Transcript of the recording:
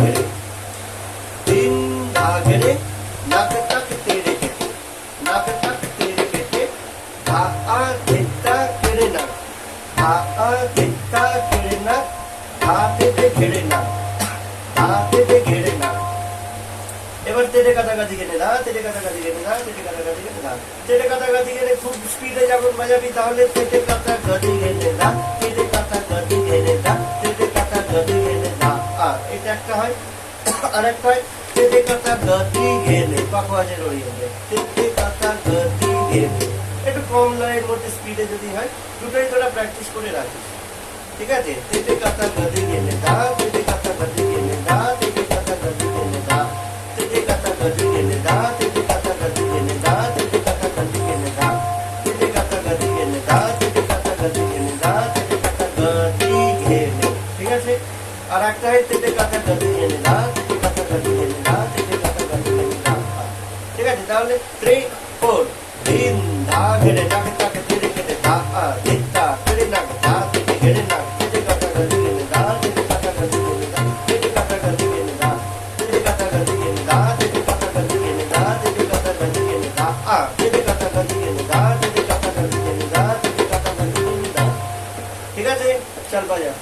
ঘেরে, তিন ধা ঘেরে, নাক টাক তেরে কেটে, নাক টাক তেরে কেটে, ধা আ ধেত্তা ঘেরে নাক, ধা আ ধেত্তা ঘেরে নাক, ধা তেতে ঘেরে নাক, ধা তেতে ঘেরে নাক। এবার তেরে কাটাকাটি গেলে না, তেরে কাটাকাটি গেলে না, তেরে কাটাকাটি গেলে না, তেরে কাটাকাটি গেলে খুব স্পিডে যখন বাজাবি তাহলে তেরে কাটাকাটি গেলে না, তেরে কাটাকাটি গেলে না, তেরে কাটাকাটি গেলে না। এটা একটা হয়। আর একটা হয় তেরে কাটাকাটি গেলে, পাখোয়াজে রড়ি হবে, তেরে কাটাকাটি গেলে। একটু কম লয়ের মধ্যে স্পিডে যদি হয়, দুটোই তোরা প্র্যাকটিস করে রাখিস, ঠিক আছে? তেরে কাটাকাটি গেলে না, তেরে কাটাকাটি গেলে না, তেরে কাটাকাটি গেলে না, তেরে কাটাকাটি গেলে না, তেরে কাটাকাটি গেলে না, তেরে কাটাকাটি গেলে না, তেরে কাটাকাটি গেলে না, তেরে কাটাকাটি গেলে না, তেরে কাটাকাটি গেলে। ঠিক আছে? আর একটা হয় তেরে কাটাকাটি গেলে না, তেরে কাটাকাটি গেলে না, তেরে কাটাকাটি গেলে না। ঠিক আছে? তাহলে 3 4 তিন ধা ঘেরে নাক টাক তেরে কেটে, ধা আ ধেত্তা ঘেরে নাক, ধা তেতে ঘেরে নাক, তেরে কাটাকাটি গেলে না, তেরে কাটাকাটি গেলে না, তেরে কাটাকাটি গেলে না, তেরে কাটাকাটি গেলে না, তেরে কাটাকাটি গেলে না, তেরে কাটাকাটি গেলে না, তেরে কাটাকাটি গেলে না, তেরে কাটাকাটি গেলে না, তেরে কাটাকাটি গেলে না। ঠিক আছে? চল বাজা।